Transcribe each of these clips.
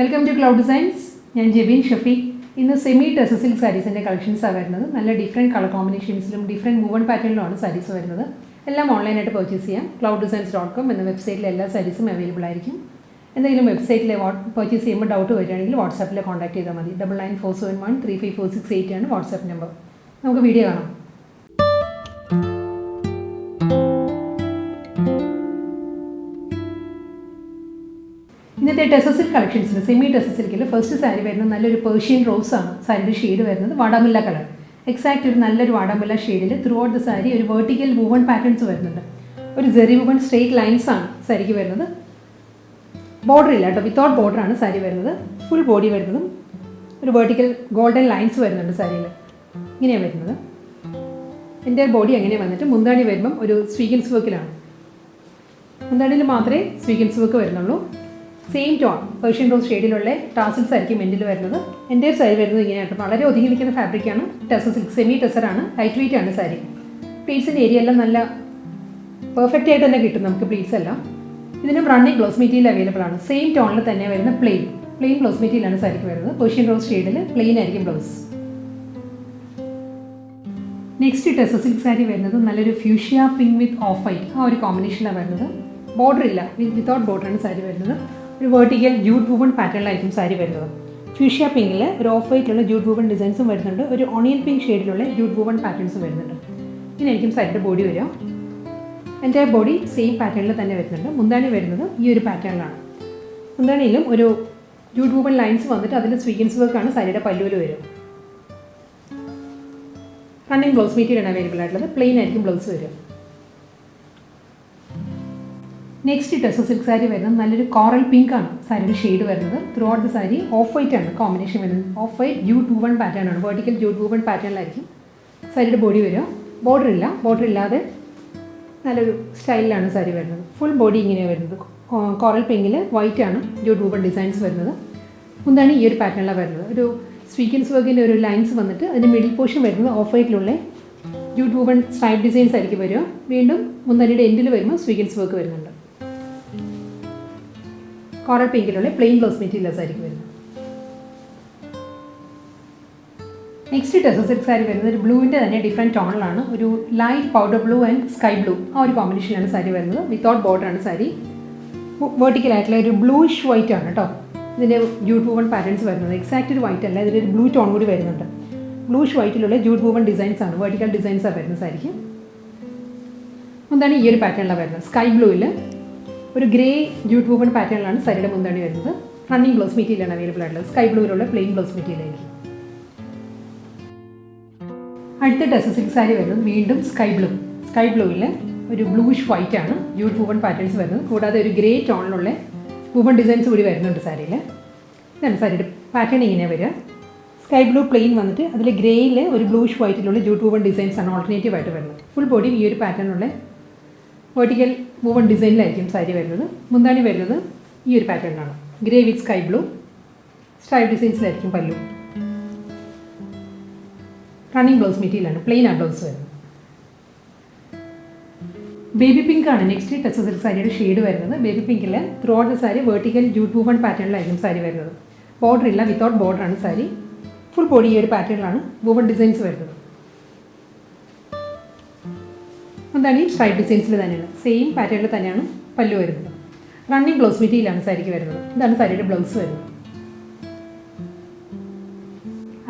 Welcome to cloud designs. ഞാൻ ജെബിൻ ഷഫീഖ്. ഇന്ന് semi tussar silk സാരീസിൻ്റെ കളക്ഷൻസാണ് വരുന്നത്. നല്ല ഡിഫറെൻറ്റ് കളർ കോമ്പിനേഷൻസിലും ഡിഫറെൻറ്റ് മൂവൺ പാറ്റേണിലുമാണ് സാരീസ് വരുന്നത്. എല്ലാം ഓൺലൈനായിട്ട് പർച്ചേസ് ചെയ്യാം. clouddesigns.com എന്ന വെബ്സൈറ്റിൽ എല്ലാ സാരീസും അവൈലബിൾ ആയിരിക്കും. എന്തെങ്കിലും വെബ്സൈറ്റിൽ പർച്ചേസ് ചെയ്യുമ്പോൾ ഡൗട്ട് വരികയാണെങ്കിൽ വാട്സാപ്പിൽ കോൺടാക്ട് ചെയ്താൽ മതി. 9947135468 ആണ് വാട്സാപ്പ് നമ്പർ. നമുക്ക് വീഡിയോ കാണാം. ഇന്നത്തെ ടെസർ സിൽക്ക് കളക്ഷൻസിൽ സെമി ടെസർ സിൽക്കിൽ ഫസ്റ്റ് സാരി വരുന്നത് നല്ലൊരു പേർഷ്യൻ റോസ് ആണ്. സാരിയുടെ ഷെയ്ഡ് വരുന്നത് വാടാമുല്ല കളർ. എക്സാക്റ്റ് ഒരു നല്ലൊരു വാടാമുല്ല ഷെയ്ഡിൽ ത്രൂ ഔട്ട് ദ സാരി ഒരു വെർട്ടിക്കൽ വുവൺ പാറ്റേൺസ് വരുന്നുണ്ട്. ഒരു ജെറി വുവൺ സ്ട്രെയിറ്റ് ലൈൻസ് ആണ് സാരിക്ക് വരുന്നത്. ബോർഡർ ഇല്ല കേട്ടോ, വിത്തൗട്ട് ബോർഡറാണ് സാരി വരുന്നത്. ഫുൾ ബോഡി വരുന്നതും ഒരു വെർട്ടിക്കൽ ഗോൾഡൻ ലൈൻസ് വരുന്നുണ്ട് സാരിയിൽ. ഇങ്ങനെയാണ് വരുന്നത്. എൻ്റെ ബോഡി അങ്ങനെ വന്നിട്ട് മുന്താണി വരുമ്പം ഒരു സ്വീഗൻസ് വർക്കിലാണ്. മുന്താണിയിൽ മാത്രമേ സ്വീഗൻസ് വർക്ക് വരുന്നുള്ളൂ. സെയിം ടോൺ പേർഷ്യൻ റോസ് ഷെയ്ഡിലുള്ള ടാസിൽസ് ആയിരിക്കും എൻഡിൽ വരുന്നത്. എൻ്റെ സാരി വരുന്നത് ഇങ്ങനെയായിട്ട് വളരെ ഒതുങ്ങി നിൽക്കുന്ന ഫാബ്രിക്കാണ്. ടെസർ സിൽക്ക് സെമി ടെസറാണ്. ലൈറ്റ് വെയിറ്റ് ആണ് സാരി. പ്ലീറ്റ്സിൻ്റെ ഏരിയ എല്ലാം നല്ല പെർഫെക്റ്റ് ആയിട്ട് തന്നെ കിട്ടും നമുക്ക് പ്ലീറ്റ്സ് എല്ലാം. ഇതിന് റണ്ണിങ് ബ്ലൗസ് മെറ്റീരിയൽ അവൈലബിൾ ആണ്. സെയിം ടോണിൽ തന്നെ വരുന്ന പ്ലെയിൻ ബ്ലൗസ് മെറ്റീരിയലാണ് സാരിക്ക് വരുന്നത്. പേർഷ്യൻ റോസ് ഷെയ്ഡിൽ പ്ലെയിൻ ആയിരിക്കും blouse. Next tussar silk sari വരുന്നത് നല്ലൊരു fuchsia pink width of white ആ ഒരു കോമ്പിനേഷനിലാണ് വരുന്നത്. ബോർഡർ ഇല്ല, വിത്തൗട്ട് ബോർഡറാണ് സാരി വരുന്നത്. ഒരു വെർട്ടിക്കൽ ജൂട്ട് വുവൺ പാറ്റേണിലായിരിക്കും സാരി വരുന്നത്. ഫ്യൂഷ്യ പിങ്കിൽ ഒരു ഓഫ് വൈറ്റിലുള്ള ജൂട്ട് വുവൺ ഡിസൈൻസും വരുന്നുണ്ട്. ഒരു ഓണിയൻ പിങ്ക് ഷെയ്ഡിലുള്ള ജൂട്ട് വുവൺ പാറ്റേൺസും വരുന്നുണ്ട്. ഇങ്ങനെയായിരിക്കും സാരിയുടെ ബോഡി വരിക. എൻ്റെ ബോഡി സെയിം പാറ്റേണിൽ തന്നെ വരുന്നുണ്ട്. മുന്താണി വരുന്നത് ഈ ഒരു പാറ്റേണിലാണ്. മുന്താണിയിലും ഒരു ജൂട്ട് വുവൺ ലൈൻസ് വന്നിട്ട് അതിൽ സ്വീഗൻസ് വർക്കാണ് സാരിയുടെ പല്ലുവിൽ വരും. റണ്ണിങ് ബ്ലൗസ് മെറ്റീരിയലാണ് അവൈലബിൾ ആയിട്ടുള്ളത്. പ്ലെയിൻ ആയിരിക്കും ബ്ലൗസ് വരിക. നെക്സ്റ്റ് ടെസർ സിൽക്ക് സാരി വരുന്നത് നല്ലൊരു കോറൽ പിങ്ക് ആണ് സാരിയുടെ ഷെയ്ഡ് വരുന്നത്. Through out the sari of white ആണ് കോമ്പിനേഷൻ വരുന്നത്. Of white jute woven pattern ആണ്. വെർട്ടിക്കൽ ജൂട്ട് വുവൺ പാറ്റേണിലായിരിക്കും സാരിയുടെ ബോഡി വരിക. ബോർഡർ ഇല്ലാതെ നല്ലൊരു സ്റ്റൈലിലാണ് സാരി വരുന്നത്. ഫുൾ ബോഡി ഇങ്ങനെയാണ് വരുന്നത്. കോറൽ പിങ്കിൽ വൈറ്റ് ആണ് ജൂട്ട് വുവൺ ഡിസൈൻസ് വരുന്നത്. മുന്താണ് ഈ ഒരു പാറ്റേണിലാണ് വരുന്നത്. ഒരു സ്വീക്വൻസ് വർക്കിൻ്റെ ഒരു ലൈൻസ് വന്നിട്ട് അതിൻ്റെ മിഡിൽ പോർഷൻ വരുന്നത് ഓഫ് വൈറ്റിലുള്ള ജൂട്ട് വുവൺ സ്ട്രൈപ്പ് ഡിസൈൻസ് ആയിരിക്കും വരിക. വീണ്ടും മുന്താനിയുടെ എൻഡിൽ വരുമ്പോൾ സ്വീക്വൻസ് വർക്ക് വരുന്നുണ്ട്. കോറൽ പിങ്കിലുള്ള പ്ലെയിൻ ബ്ലൗസ് മെറ്റീരിയൽസ് ആയിരിക്കും വരുന്നത്. നെക്സ്റ്റ് ടെസർ സിൽക്ക് സാരി വരുന്നത് ഒരു ബ്ലൂവിൻ്റെ തന്നെ ഡിഫറെൻറ്റ് ടോണിലാണ്. ഒരു light powder blue and sky blue ആ ഒരു കോമ്പിനേഷനിലാണ് സാരി വരുന്നത്. വിത്തൗട്ട് ബോർഡറാണ് സാരി. വെർട്ടിക്കലായിട്ടുള്ള ഒരു ബ്ലൂയിഷ് വൈറ്റ് ആണ് കേട്ടോ ഇതിൻ്റെ ജൂട്ട് വുവൺ പാറ്റേൺസ് വരുന്നത്. എക്സാക്റ്റ് ഒരു വൈറ്റ് അല്ല, ഇതിലൊരു ബ്ലൂ ടോൺ കൂടി വരുന്നുണ്ട്. ബ്ലൂയിഷ് വൈറ്റിലുള്ള ജൂട്ട് വുവൺ ഡിസൈൻസ് ആണ്, വെർട്ടിക്കൽ ഡിസൈൻസാണ് വരുന്നത് സാരിക്ക്. എന്താണ് ഈ ഒരു പാറ്റേണിലാണ് വരുന്നത്. സ്കൈ ബ്ലൂവിൽ ഒരു ഗ്രേ ജൂട്ട് വുവൺ പാറ്റേണിലാണ് സാരിയുടെ മുന്താണി വരുന്നത്. റണ്ണിങ് ബ്ലൗസ് മെറ്റീരിയലാണ് അവൈലബിൾ ആയിട്ടുള്ളത്. സ്കൈ ബ്ലൂവിലുള്ള പ്ലെയിൻ ബ്ലൗസ് മെറ്റീരിയൽ ആയിരിക്കും. അടുത്ത ടെസർ സിൽക്ക് സാരി വരുന്നത് വീണ്ടും സ്കൈ ബ്ലൂവിൽ ഒരു ബ്ലൂയിഷ് വൈറ്റ് ആണ് ജൂട്ട് വുവൺ പാറ്റേൺസ് വരുന്നത്. കൂടാതെ ഒരു ഗ്രേ ടോണിലുള്ള വുവൺ ഡിസൈൻസ് കൂടി വരുന്നുണ്ട് സാരിയിൽ. ഇതാണ് സാരിയുടെ പാറ്റേൺ ഇങ്ങനെ വരിക. സ്കൈ ബ്ലൂ പ്ലെയിൻ വന്നിട്ട് അതിൽ ഗ്രേയിൽ ഒരു ബ്ലൂയിഷ് വൈറ്റിലുള്ള ജൂട്ട് വുവൺ ഡിസൈൻസ് ആണ് ഓൾട്ടർനേറ്റീവ് ആയിട്ട് വരുന്നത്. ഫുൾ ബോഡി ഈ ഒരു പാറ്റേണുള്ള വെർട്ടിക്കൽ വുവൺ ഡിസൈനിലായിരിക്കും സാരി വരുന്നത്. മുന്താണി വരുന്നത് ഈ ഒരു പാറ്റേണിലാണ്. Grey with sky blue stripe ഡിസൈൻസിലായിരിക്കും പല്ലു. റണ്ണിങ് ബ്ലൗസ് മെറ്റീരിയലാണ്. പ്ലെയിൻ ആ ബ്ലൗസ് വരുന്നത്. ബേബി പിങ്ക് ആണ് നെക്സ്റ്റ് ടെസർ സിൽക്ക് സാരിയുടെ ഷെയ്ഡ് വരുന്നത്. ബേബി പിങ്കിൽ throughout the sari vertical jute woven പാറ്റേണിലായിരിക്കും സാരി വരുന്നത്. ബോർഡർ ഇല്ല, വിത്തൗട്ട് ബോർഡറാണ് സാരി. ഫുൾ ബോഡി ഈ ഒരു പാറ്റേണിലാണ് വുവൺ ഡിസൈൻസ് വരുന്നത്. എന്താണ് ഈ സ്ട്രൈപ്പ് ഡിസൈൻസിൽ തന്നെയാണ് സെയിം പാറ്റേണിൽ തന്നെയാണ് പല്ലു വരുന്നത്. റണ്ണിങ് ബ്ലൗസ് മെറ്റീരിയലാണ് സാരിക്ക് വരുന്നത്. ഇതാണ് സാരിയുടെ ബ്ലൗസ് വരുന്നത്.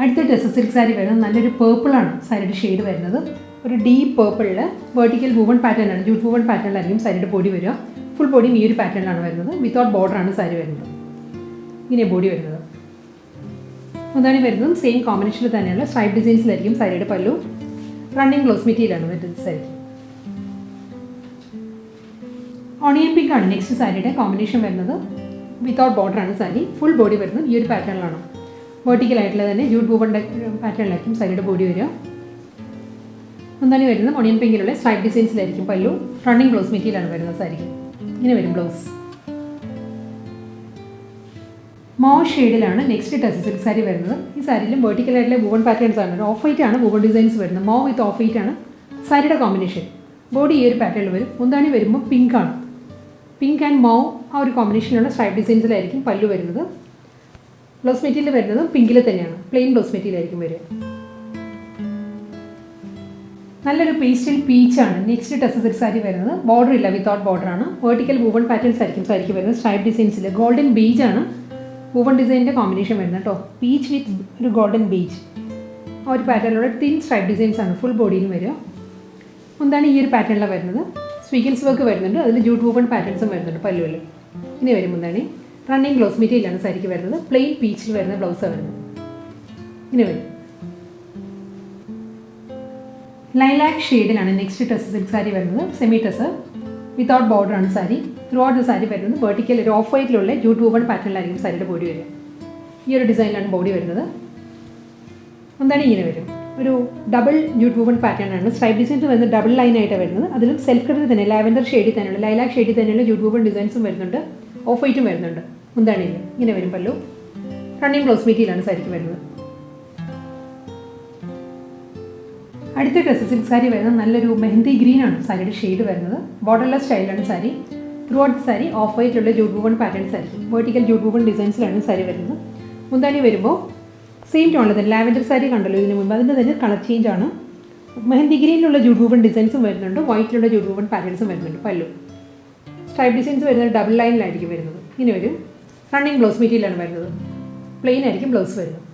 അടുത്ത ടെസർ സിൽക്ക് സാരി വരുന്നത് നല്ലൊരു പേർപ്പിളാണ് സാരിയുടെ ഷെയ്ഡ് വരുന്നത്. ഒരു ഡീപ്പ് പേർപ്പിളിൽ വെർട്ടിക്കൽ വുവൺ പാറ്റേൺ ആണ്, ജൂട്ട് വുവൺ പാറ്റേണിലായിരിക്കും സാരിയുടെ ബോഡി വരിക. ഫുൾ ബോഡിയും ഈ ഒരു പാറ്റേണിലാണ് വരുന്നത്. വിത്തൗട്ട് ബോർഡറാണ് സാരി വരുന്നത്. ഇങ്ങനെ ബോഡി വരുന്നത്. അതാണ് വരുന്നതും സെയിം കോമ്പിനേഷനിൽ തന്നെയുള്ള സ്ട്രൈപ്പ് ഡിസൈൻസിലായിരിക്കും സാരിയുടെ പല്ലു. റണ്ണിങ് ബ്ലൗസ് മെറ്റീരിയലാണ് വരുന്നത് സാരിക്ക്. ഓണിയൻ പിങ്ക് ആണ് നെക്സ്റ്റ് സാരിയുടെ കോമ്പിനേഷൻ വരുന്നത്. വിത്തൗട്ട് ബോർഡറാണ് സാരി. ഫുൾ ബോഡി വരുന്നത് ഈ ഒരു പാറ്റേണിലാണ്. വെർട്ടിക്കലായിട്ടുള്ള തന്നെ ജൂട്ട് വുവൺ പാറ്റേണിലായിരിക്കും സാരിയുടെ ബോഡി വരിക. എന്താണ് വരുന്നത് ഓണിയൻ പിങ്കിലുള്ള സ്ട്രൈപ്പ് ഡിസൈൻസിലായിരിക്കും പല്ലു. റണ്ണിങ് ബ്ലൗസ് മെറ്റീരിയലാണ് വരുന്നത് സാരിക്ക്. ഇങ്ങനെ വരും ബ്ലൗസ്. മോ ഷെയ്ഡിലാണ് നെക്സ്റ്റ് ടെസർ സിൽക്ക് സാരി വരുന്നത്. ഈ സാരിയിലും വെർട്ടിക്കലായിട്ടുള്ള വുവൺ പാറ്റേൺസ് ആണ്. ഓഫ് വൈറ്റ് ആണ് വുവൺ ഡിസൈൻസ് വരുന്നത്. മോ വിത്ത് ഓഫ് വൈറ്റ് ആണ് സാരിയുടെ കോമ്പിനേഷൻ. ബോഡി ഈ ഒരു പാറ്റേണിൽ വരും. മുന്താണി വരുമ്പോൾ പിങ്ക് ആണ്. പിങ്ക് ആൻഡ് മൗ ആ ഒരു കോമ്പിനേഷനുള്ള സ്ട്രൈപ്പ് ഡിസൈൻസിലായിരിക്കും പല്ലു വരുന്നത്. ബ്ലൗസ് മെറ്റീരിയൽ വരുന്നത് പിങ്കിൽ തന്നെയാണ്, പ്ലെയിൻ ബ്ലൗസ് മെറ്റീരിയൽ ആയിരിക്കും വരിക. നല്ലൊരു പേസ്റ്റൽ പീച്ചാണ് നെക്സ്റ്റ് ടെസർ സിൽക്ക് സാരി വരുന്നത്. ബോർഡർ ഇല്ല, വിത്തൗട്ട് ബോർഡർ ആണ്. വെർട്ടിക്കൽ വുവൺ പാറ്റേൺസ് ആയിരിക്കും സാരിക്ക് വരുന്നത്. സ്ട്രൈപ്പ് ഡിസൈൻസിൽ ഗോൾഡൻ ബീച്ച് ആണ് വുവൺ ഡിസൈനിൻ്റെ കോമ്പിനേഷൻ വരുന്നത് കേട്ടോ. പീച്ച് വിത്ത് ഒരു ഗോൾഡൻ ബീച്ച് ആ ഒരു പാറ്റേണിലുള്ള തിൻ സ്ട്രൈപ്പ് ഡിസൈൻസ് ആണ് ഫുൾ ബോഡിയിൽ വരിക. എന്താണ് ഈ ഒരു പാറ്റേണിലാണ് വരുന്നത്. സ്വീഗൻസ് വർക്ക് വരുന്നുണ്ട്, അതിൽ ജൂട്ട് വുവൺ പാറ്റേൺസും വരുന്നുണ്ട് പല്ലുവിൽ. ഇനി വരും എന്താണ് റണ്ണിങ് ബ്ലൗസ് മെറ്റീരിയലാണ് സാരിക്ക് വരുന്നത്. പ്ലെയിൻ പീച്ചിൽ വരുന്ന ബ്ലൗസാണ് വരുന്നത്. ഇനി വരും ലൈലാക്ക് ഷെയ്ഡിലാണ് നെക്സ്റ്റ് ടെസർ സിൽക്ക് സാരി വരുന്നത്. സെമി ടെസർ വിത്തൗട്ട് ബോർഡർ ആണ് sari. Throughout the sari വരുന്നത് വെർട്ടിക്കൽ ഒരു ഓഫ് വൈറ്റിലുള്ള ജൂട്ട് വുവൺ പാറ്റേണിലായിരിക്കും സാരിയുടെ ബോഡി വരിക. ഈ ഒരു ഡിസൈനിലാണ് ബോഡി വരുന്നത്. എന്താണ് ഇങ്ങനെ വരും ഒരു ഡബിൾ ജൂട്ട് വുവൺ പാറ്റേൺ ആണ്. സ്ട്രൈപ്പ് ഡിസൈൻസ് വരുന്നത് ഡബിൾ ലൈനായിട്ടാണ് വരുന്നത്. അതിലും സെൽഫ് കളറിൽ തന്നെ ലാവൻഡർ ഷെയ്ഡിൽ തന്നെയുള്ള ലൈലാക്ക് ഷെയ്ഡിൽ തന്നെയുള്ള ജൂട്ട് വുവൺ ഡിസൈൻസും വരുന്നുണ്ട്, ഓഫ് വൈറ്റും വരുന്നുണ്ട്. എന്താണ് ഇങ്ങനെ വരും പല്ലു. റണ്ണിങ് ബ്ലൗസ് മെറ്റീരിയലാണ് സാരിക്ക് വരുന്നത്. അടുത്ത ടെസർ സിൽക്ക് സാരി വരുന്നത് നല്ലൊരു മെഹന്തി ഗ്രീൻ ആണ് സാരിയുടെ ഷെയ്ഡ് വരുന്നത്. ബോർഡർലെസ് സ്റ്റൈലാണ് sari. Throughout sari off വൈറ്റിലുള്ള ജൂട്ട് വുവൺ പാറ്റേൺസ് ആയിരിക്കും. വെർട്ടിക്കൽ ജൂട്ട് വുവൺ ഡിസൈൻസിലാണ് സാരി വരുന്നത്. മുന്താണി വരുമ്പോൾ സെയിം ടോണിൽ തന്നെ ലാവൻഡർ സാരി കണ്ടല്ലോ ഇതിന് മുമ്പ്, അതിൻ്റെ തന്നെ കളർ ചേഞ്ച് ആണ്. മെഹന്തി ഗ്രീനിലുള്ള ജൂട്ട് വുവൺ ഡിസൈൻസും വരുന്നുണ്ട്, വൈറ്റിലുള്ള ജൂട്ട് വുവൺ പാറ്റേൺസും വരുന്നുണ്ട്. പല്ലു സ്ട്രൈപ്പ് ഡിസൈൻസ് വരുന്നത് ഡബിൾ ലൈനിലായിരിക്കും വരുന്നത്. ഇനി വരും റണ്ണിങ് ബ്ലൗസ് മെറ്റീരിയലാണ് വരുന്നത്. പ്ലെയിൻ ആയിരിക്കും ബ്ലൗസ് വരുന്നത്.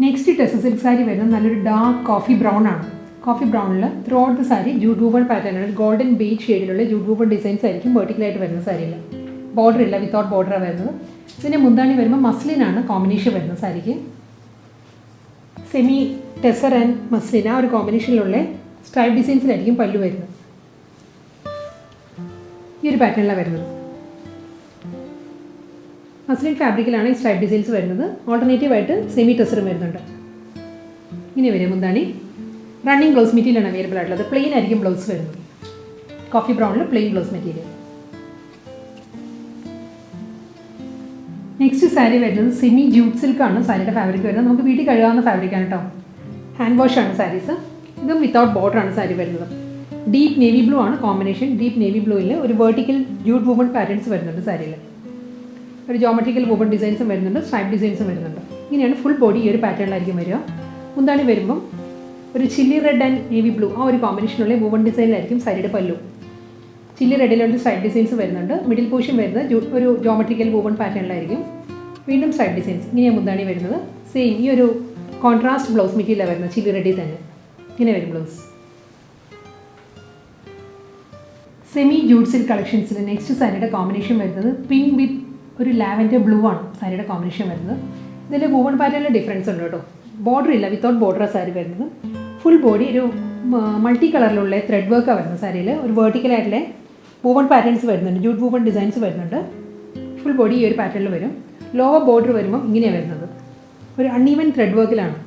നെക്സ്റ്റ് ടെസർ സിൽക്ക് സാരി വരുന്നത് നല്ലൊരു ഡാർക്ക് കോഫി ബ്രൗൺ ആണ്. കോഫി ബ്രൗണിൽ throughout the sari jute woven പാറ്റേണാണ്. ഗോൾഡൻ ബീച്ച് ഷെയ്ഡിലുള്ള ജൂട്ട് വുവൺ ഡിസൈൻസ് ആയിരിക്കും വെർട്ടിക്കലായിട്ട് വരുന്ന സാരിയിൽ. ബോർഡർ ഇല്ല, വിത്തൗട്ട് ബോർഡറാണ് വരുന്നത്. ഇതിൻ്റെ മുന്താണി വരുമ്പോൾ മസ്ലിനാണ് കോമ്പിനേഷൻ വരുന്നത് സാരിക്ക്. സെമി ടെസർ ആൻഡ് മസ്ലിൻ ആ ഒരു കോമ്പിനേഷനിലുള്ള സ്ട്രൈപ്പ് ഡിസൈൻസിലായിരിക്കും പല്ലു വരുന്നത്. ഈ ഒരു പാറ്റേണിലാണ് വരുന്നത്. മസ്ലിൻ ഫാബ്രിക്കിലാണ് ഈ സ്ട്രൈപ്പ് ഡിസൈൻസ് വരുന്നത്. ഓൾട്ടർനേറ്റീവായിട്ട് സെമി ടെസറും വരുന്നുണ്ട്. ഇനി വരും മുന്താണി റണ്ണിങ് ബ്ലൗസ് മെറ്റീരിയലാണ് അവൈലബിൾ ആയിട്ടുള്ളത്. പ്ലെയിൻ ആയിരിക്കും ബ്ലൗസ് വരുന്നത്. കോഫി ബ്രൗണിൽ plain blouse material. Next sari വരുന്നത് സെമി ജൂട്ട് സിൽക്കാണ് സാരിയുടെ ഫാബ്രിക് വരുന്നത്. നമുക്ക് വീട്ടിൽ കഴുകാവുന്ന ഫാബ്രിക്കാണ് കേട്ടോ. ഹാൻഡ് വാഷാണ് സാരീസ്. ഇതും വിത്തൗട്ട് ബോർഡറാണ് സാരി വരുന്നത്. ഡീപ്പ് നേവി ബ്ലൂ ആണ് കോമ്പിനേഷൻ. ഡീപ്പ് നേവി ബ്ലൂവിൽ ഒരു വെർട്ടിക്കൽ ജൂട്ട് വുവൺ പാറ്റേൺസ് വരുന്നുണ്ട് സാരിയിൽ. ഒരു ജോമെട്രിക്കൽ വുവൺ ഡിസൈൻസും വരുന്നുണ്ട്, സ്ട്രൈപ്പ് ഡിസൈൻസും വരുന്നുണ്ട്. ഇങ്ങനെയാണ് ഫുൾ ബോഡി ഈ ഒരു പാറ്റേണിലായിരിക്കും വരിക. മുന്താണി വരുമ്പം ഒരു chilli red and navy blue ആ ഒരു കോമ്പിനേഷനുള്ള വുവൺ ഡിസൈനിലായിരിക്കും സാരിയുടെ പല്ലു. ചില്ലി റെഡിലുള്ള സ്ട്രൈപ്പ് ഡിസൈൻസ് വരുന്നുണ്ട്. മിഡിൽ പോർഷൻ വരുന്നത് ഒരു ജോമെട്രിക്കൽ വുവൺ പാറ്റേണിലായിരിക്കും. വീണ്ടും സ്ട്രൈപ്പ് ഡിസൈൻസ്. ഇങ്ങനെയാണ് മുന്താണി വരുന്നത്. സെയിം ഈ ഒരു കോൺട്രാസ്റ്റ് ബ്ലൗസ് മെറ്റീരിയലാണ് വരുന്നത്, ചില്ലി റെഡിൽ തന്നെ. ഇങ്ങനെ വരും ബ്ലൗസ്. സെമി ജൂട്ട് സിൽക്ക് കളക്ഷൻസിൽ നെക്സ്റ്റ് സാരിയുടെ കോമ്പിനേഷൻ വരുന്നത് പിങ്ക് വിത്ത് ഒരു ലാവൻഡർ ബ്ലൂ ആണ് സാരിയുടെ കോമ്പിനേഷൻ വരുന്നത്. ഇതിൽ വുവൺ പാറ്റേണിൽ ഡിഫറൻസ് ഉണ്ട് കേട്ടോ. ബോർഡർ ഇല്ല, വിത്തൗട്ട് ബോർഡറാണ് സാരി വരുന്നത്. ഫുൾ ബോഡി ഒരു മൾട്ടി കളറിലുള്ള ത്രെഡ് വർക്കാണ് വരുന്നത് സാരിയിൽ. ഒരു വെർട്ടിക്കലായിട്ടുള്ള വുവൺ പാറ്റേൺസ് വരുന്നുണ്ട്, ജൂട്ട് വുവൺ ഡിസൈൻസ് വരുന്നുണ്ട്. ഫുൾ ബോഡി ഈ ഒരു പാറ്റേണിൽ വരും. ലോവർ ബോർഡർ വരുമ്പോൾ ഇങ്ങനെയാണ് വരുന്നത്. ഒരു അൺഈവൻ ത്രെഡ് വർക്കിലാണ്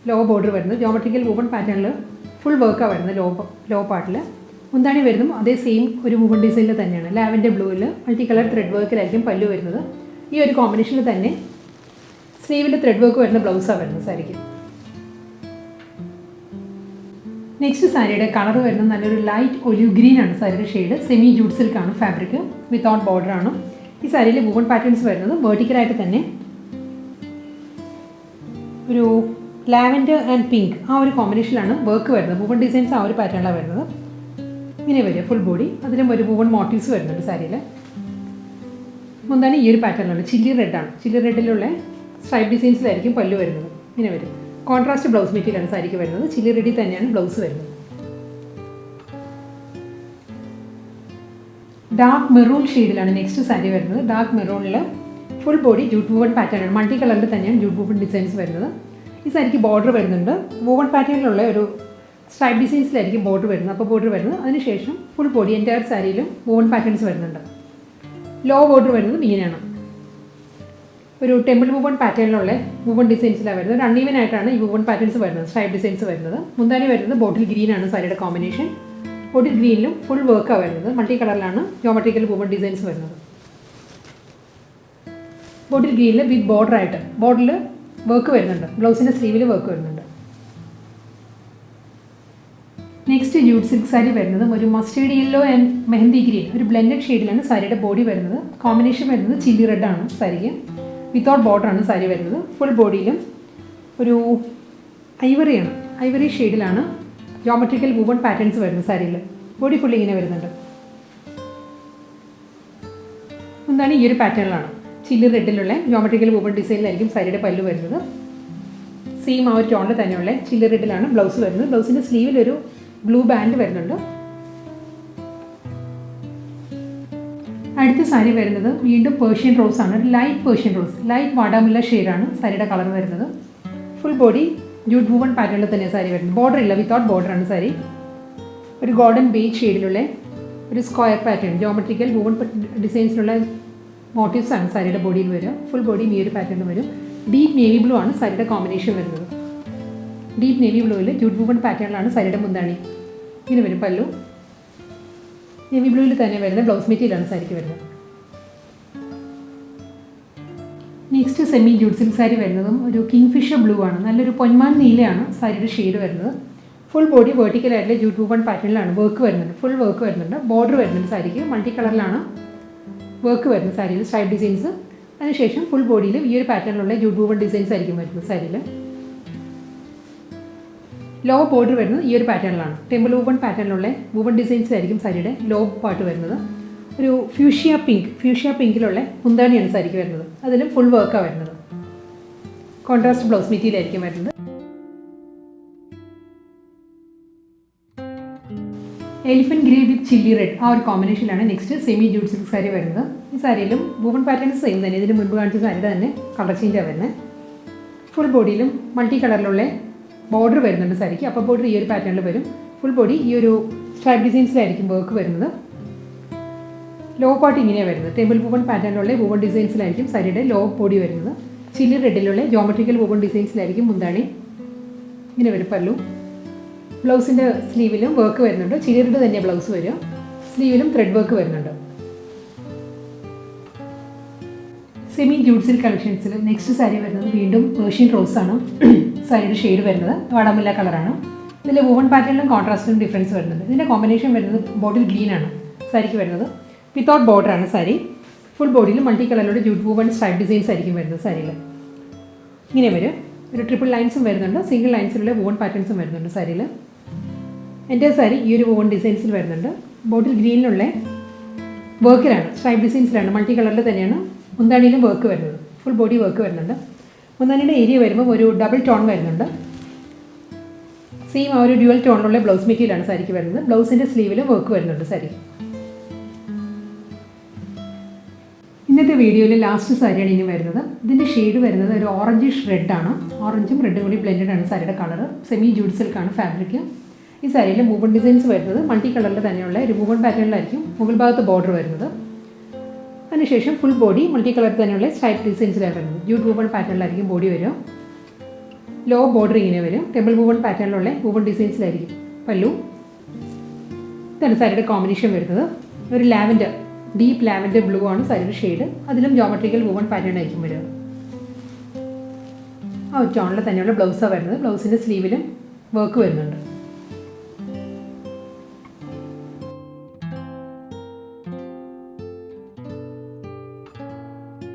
ലോവർ ബോർഡർ വരുന്നത്. ജോമെട്രിക്കൽ വുവൺ പാറ്റേണിൽ ഫുൾ വർക്കാണ് വരുന്നത് ലോ പാർട്ടിൽ. മുന്താണി വരുന്നതും അതേ സെയിം ഒരു വുവൺ ഡിസൈനിൽ തന്നെയാണ്. ലാവൻഡർ ബ്ലൂവിൽ മൾട്ടി കളർ ത്രെഡ് വർക്കിലായിരിക്കും പല്ലു വരുന്നത്. ഈ ഒരു കോമ്പിനേഷനിൽ തന്നെ സ്ലീവിൽ ത്രെഡ് വർക്ക് വരുന്ന ബ്ലൗസാണ് വരുന്നത് സാരിക്ക്. നെക്സ്റ്റ് സാരിയുടെ കളർ വരുന്നത് നല്ലൊരു ലൈറ്റ് ഒലിവ് ഗ്രീൻ ആണ് സാരിയുടെ ഷെയ്ഡ്. സെമി ജൂട്ട് സിൽക്കാണ് ഫാബ്രിക്, വിത്തൗട്ട് ബോർഡറാണ്. ഈ സാരിയിൽ വുവൺ പാറ്റേൺസ് വരുന്നത് വെർട്ടിക്കലായിട്ട് തന്നെ ഒരു ലാവൻഡർ ആൻഡ് പിങ്ക് ആ ഒരു കോമ്പിനേഷനിലാണ് വർക്ക് വരുന്നത്. വുവൺ ഡിസൈൻസ് ആ ഒരു പാറ്റേണിലാണ് വരുന്നത്. ഇങ്ങനെ വരിക ഫുൾ ബോഡി. അതിലും ഒരു വുവൺ മോട്ടീവ്സ് വരുന്നുണ്ട് സാരിയിൽ. മുന്താണി ഈ ഒരു പാറ്റേണിലാണ്, ചില്ലി റെഡാണ്. ചില്ലി റെഡിലുള്ള സ്ട്രൈപ്പ് ഡിസൈൻസിലായിരിക്കും പല്ലു വരുന്നത്. ഇങ്ങനെ വരും. കോൺട്രാസ്റ്റ് ബ്ലൗസ് മെറ്റീരിയലാണ് സാരിക്ക് വരുന്നത്. ചില്ലി റെഡിൽ തന്നെയാണ് ബ്ലൗസ് വരുന്നത്. ഡാർക്ക് മെറൂൺ ഷെയ്ഡിലാണ് നെക്സ്റ്റ് സാരി വരുന്നത്. ഡാർക്ക് മെറൂണിൽ full body jute woven pattern, multi കളറിൽ തന്നെയാണ് ജൂട്ട് വുവൺ ഡിസൈൻസ് വരുന്നത്. ഈ സാരിക്ക് ബോർഡർ വരുന്നുണ്ട്. വുവൺ പാറ്റേണിലുള്ള ഒരു സ്ട്രൈപ്പ് ഡിസൈൻസിലായിരിക്കും ബോർഡർ വരുന്നത്. അപ്പോൾ ബോർഡർ വരുന്നത്. അതിനുശേഷം ഫുൾ ബോഡി എൻറ്റയർ സാരിയിലും വുവൺ പാറ്റേൺസ് വരുന്നുണ്ട്. ലോ ബോർഡർ വരുന്നത് ഇങ്ങനെയാണ്. ഒരു ടെമ്പിൾ വുവൺ പാറ്റേണിലുള്ള വുവൺ ഡിസൈൻസിലാണ് വരുന്നത്. ഒരു അൺഈവൻ ആയിട്ടാണ് ഈ വുവൺ പാറ്റേൺസ് വരുന്നത്, സ്ട്രൈപ്പ് ഡിസൈൻസ് വരുന്നത്. മുന്താണി വരുന്നത് ബോട്ടിൽ ഗ്രീൻ ആണ് സാരിയുടെ കോമ്പിനേഷൻ. ബോട്ടിൽ ഗ്രീനിലും ഫുൾ വർക്കാണ് വരുന്നത്. മൾട്ടി കളറിലാണ് ജോമെട്രിക്കൽ വുവൺ ഡിസൈൻസ് വരുന്നത്. ബോട്ടിൽ ഗ്രീനിൽ വിത്ത് ബോർഡറായിട്ട് ബോർഡറിൽ വർക്ക് വരുന്നുണ്ട്. ബ്ലൗസിൻ്റെ സ്ലീവിൽ വർക്ക് വരുന്നുണ്ട്. നെക്സ്റ്റ് ജൂട്ട് സിൽക്ക് സാരി വരുന്നതും ഒരു mustard yellow and mehndi green ഒരു ബ്ലെൻഡഡ് ഷെയ്ഡിലാണ് സാരിയുടെ ബോഡി വരുന്നത്. കോമ്പിനേഷൻ വരുന്നത് ചില്ലി റെഡ് ആണ് സാരിക്ക്. വിത്തൗട്ട് ബോർഡർ ആണ് സാരി വരുന്നത്. ഫുൾ ബോഡിയിലും ഒരു ഐവറി ഷെയ്ഡിലാണ് ജോമെട്രിക്കൽ വുവൺ പാറ്റേൺസ് വരുന്നത് സാരിയിൽ. ബോഡി ഫുൾ ഇങ്ങനെ വരുന്നുണ്ട്. എന്താണ് ഈ ഒരു പാറ്റേണിലാണ് ചില്ലി റെഡിലുള്ള ജോമെട്രിക്കൽ വുവൺ ഡിസൈനിലായിരിക്കും സാരിയുടെ പല്ലു വരുന്നത്. സെയിം ആ ഒരു ടോണിൽ തന്നെയുള്ള ചില്ലി റെഡിലാണ് ബ്ലൗസ് വരുന്നത്. ബ്ലൗസിൻ്റെ സ്ലീവിൽ ഒരു ബ്ലൂ ബാൻഡ് വരുന്നുണ്ട്. അടുത്ത സാരി വരുന്നത് വീണ്ടും പേർഷ്യൻ റോസ് ആണ്. ലൈറ്റ് പേർഷ്യൻ റോസ്, ലൈറ്റ് വാടാമുല്ല ഷെയ്ഡാണ് സാരിയുടെ കളർ വരുന്നത്. ഫുൾ ബോഡി ജൂട്ട് വുവൺ പാറ്റേണിൽ തന്നെ സാരി വരുന്നത്. ബോർഡർ ഇല്ല, വിത്തൗട്ട് ബോർഡറാണ് സാരി. ഒരു ഗോൾഡൻ ബേജ് ഷെയ്ഡിലുള്ള ഒരു സ്ക്വയർ പാറ്റേൺ ജോമെട്രിക്കൽ വുവൺ ഡിസൈൻസിലുള്ള മോട്ടീവ്സ് ആണ് സാരിയുടെ ബോഡിയിൽ വരിക. ഫുൾ ബോഡി ഈ ഒരു പാറ്റേണിൽ വരും. ഡീപ്പ് നേവി ബ്ലൂ ആണ് സാരിയുടെ കോമ്പിനേഷൻ വരുന്നത്. ഡീപ്പ് നേവി ബ്ലൂവിൽ ജൂട്ട് വുവൺ പാറ്റേണിലാണ് സാരിയുടെ മുന്താണി. ഇങ്ങനെ വരും പല്ലു. നേവി ബ്ലൂവിൽ തന്നെ വരുന്ന ബ്ലൗസ് മെറ്റീരിയലാണ് സാരിക്ക് വരുന്നത്. Next semi jute silk sari വരുന്നതും ഒരു കിങ്ഫിഷർ ബ്ലൂ ആണ്. നല്ലൊരു പൊന്മാൻ നീലയാണ് സാരിയുടെ ഷെയ്ഡ് വരുന്നത്. ഫുൾ ബോഡി വെർട്ടിക്കലായിട്ടുള്ള ജൂട്ട് വുവൺ പാറ്റേണിലാണ് വർക്ക് വരുന്നുണ്ട്. ഫുൾ വർക്ക് വരുന്നുണ്ട്. ബോർഡർ വരുന്നുണ്ട് സാരിക്ക്. മൾട്ടി കളറിലാണ് വർക്ക് വരുന്നത് സാരിയിൽ, സ്ട്രൈപ്പ് ഡിസൈൻസ്. അതിനുശേഷം ഫുൾ ബോഡിയിൽ ഈ ഒരു പാറ്റേണിലുള്ള ജൂട്ട് വുവൺ ഡിസൈൻസ് ആയിരിക്കും വരുന്നത് സാരിയിൽ. ലോ ബോർഡർ വരുന്നത് ഈ ഒരു പാറ്റേണിലാണ്. ടെമ്പിൾ വുവൺ പാറ്റേണിലുള്ള വുവൺ ഡിസൈൻസ് ആയിരിക്കും സാരിയുടെ ലോ പാർട്ട് വരുന്നത്. ഒരു ഫ്യൂഷ്യ പിങ്കിലുള്ള മുന്താണിയാണ് സാരിക്ക് വരുന്നത്. അതിലും ഫുൾ വർക്കാണ് വരുന്നത്. കോൺട്രാസ്റ്റ് ബ്ലൗസ് മെറ്റീരിയൽ ആയിരിക്കും വരുന്നത്. Elephant grey with chilli red ആ ഒരു കോമ്പിനേഷനിലാണ് next semi jute silk sari വരുന്നത്. ഈ സാരിയിലും വുവൺ പാറ്റേൺസ് സെയിം തന്നെ. ഇതിന് മുൻപ് കാണിച്ച സാരിയുടെ തന്നെ കളർ ചേഞ്ചാണ് വരുന്നത്. ഫുൾ ബോഡിയിലും മൾട്ടി കളറിലുള്ള ബോർഡർ വരുന്നുണ്ട് സാരിക്ക്. അപ്പോൾ ബോർഡർ ഈ ഒരു പാറ്റേണിൽ വരും. ഫുൾ ബോഡി ഈ ഒരു സ്ട്രൈപ്പ് ഡിസൈൻസിലായിരിക്കും വർക്ക് വരുന്നത്. ലോ പാർട്ട് ഇങ്ങനെയാണ് വരുന്നത്. ടെമ്പിൾ വുവൺ പാറ്റേണിലുള്ള വുവൺ ഡിസൈൻസിലായിരിക്കും സാരിയുടെ ലോ ബോഡി വരുന്നത്. ചില്ലി റെഡിലുള്ള ജോമെട്രിക്കൽ വുവൺ ഡിസൈൻസിലായിരിക്കും മുന്താണി. ഇങ്ങനെ വരും പല്ലു. ബ്ലൗസിൻ്റെ സ്ലീവിലും വർക്ക് വരുന്നുണ്ട്. ചില്ലി റെഡ് തന്നെ ബ്ലൗസ് വരും. സ്ലീവിലും ത്രെഡ് വർക്ക് വരുന്നുണ്ട്. സെമി ജൂട്ട് സിൽക്ക് കളക്ഷൻസിൽ നെക്സ്റ്റ് സാരി വരുന്നത് വീണ്ടും പേർഷ്യൻ റോസ് ആണ് സാരിയുടെ ഷെയ്ഡ് വരുന്നത്. വാടാമുല്ല കളറാണ്. ഇതിൽ വുവൺ പാറ്റേണിലും കോൺട്രാസ്റ്റിലും ഡിഫറൻസ് വരുന്നുണ്ട്. ഇതിൻ്റെ കോമ്പിനേഷൻ വരുന്നത് ബോട്ടിൽ ഗ്രീൻ ആണ് സാരിക്ക് വരുന്നത്. വിത്തൗട്ട് ബോർഡറാണ് സാരി. ഫുൾ ബോഡിയിൽ മൾട്ടി കളറിലൂടെ ജൂട്ട് വുവൺ സ്ട്രൈപ്പ് ഡിസൈൻസ് ആയിരിക്കും വരുന്നത് സാരിയിൽ. ഇങ്ങനെ വരും. ഒരു ട്രിപ്പിൾ ലൈൻസും വരുന്നുണ്ട്. സിംഗിൾ ലൈൻസിലുള്ള വുവൺ പാറ്റേൺസും വരുന്നുണ്ട് സാരിയിൽ. എൻ്റെ സാരി ഈ ഒരു വുവൺ ഡിസൈൻസിൽ വരുന്നുണ്ട്. ബോട്ടിൽ ഗ്രീനിലുള്ള വർക്കിലാണ്, സ്ട്രൈപ്പ് ഡിസൈൻസിലാണ്. മൾട്ടി കളറിൽ തന്നെയാണ് മുന്താണിയിലും വർക്ക് വരുന്നത്. ഫുൾ ബോഡി വർക്ക് വരുന്നുണ്ട്. മുന്താണിയുടെ ഏരിയ വരുമ്പോൾ ഒരു ഡബിൾ ടോൺ വരുന്നുണ്ട്. സെയിം ആ ഒരു ഡ്യുവൽ ടോണിലുള്ള ബ്ലൗസ് മെറ്റീരിയലാണ് സാരിക്ക് വരുന്നത്. ബ്ലൗസിൻ്റെ സ്ലീവിലും വർക്ക് വരുന്നുണ്ട് സാരി. ഇന്നത്തെ വീഡിയോയിൽ ലാസ്റ്റ് സാരിയാണ് ഇനി വരുന്നത്. ഇതിൻ്റെ ഷെയ്ഡ് വരുന്നത് ഒരു ഓറഞ്ചിഷ് റെഡാണ്. ഓറഞ്ചും റെഡും കൂടി ബ്ലെൻഡഡ് ആണ് സാരിയുടെ കളർ. സെമി ജൂട്ട് സിൽക്കാണ് ഫാബ്രിക്. ഈ സാരിയിൽ വുവൺ ഡിസൈൻസ് വരുന്നത് മൾട്ടി കളറിൽ തന്നെയുള്ള ഒരു വുവൺ പാറ്റേണിലായിരിക്കും മുകൾ ഭാഗത്ത് ബോർഡർ വരുന്നത്. അതിനുശേഷം ഫുൾ ബോഡി മൾട്ടി കളറിൽ തന്നെയുള്ള സ്ട്രൈപ്പ് ഡിസൈൻസിലാണ് വരുന്നത്. ജൂട്ട് വുവൺ പാറ്റേണിലായിരിക്കും ബോഡി വരും. ലോ ബോർഡർ ഇങ്ങനെ വരും. ടെമ്പിൾ വുവൺ പാറ്റേണിലുള്ള വുവൺ ഡിസൈൻസിലായിരിക്കും പല്ലു. ഇതാണ് സാരിയുടെ കോമ്പിനേഷൻ വരുന്നത്. ഒരു ലാവൻഡർ, ഡീപ്പ് ലാവൻഡർ ബ്ലൂ ആണ് സാരിയുടെ ഷെയ്ഡ്. അതിലും ജോമെട്രിക്കൽ വുവൺ പാറ്റേൺ ആയിരിക്കും വരിക. ആ ഒരു ടോണിൽ തന്നെയുള്ള ബ്ലൗസാണ് വരുന്നത്. ബ്ലൗസിൻ്റെ സ്ലീവിലും വർക്ക് വരുന്നുണ്ട്.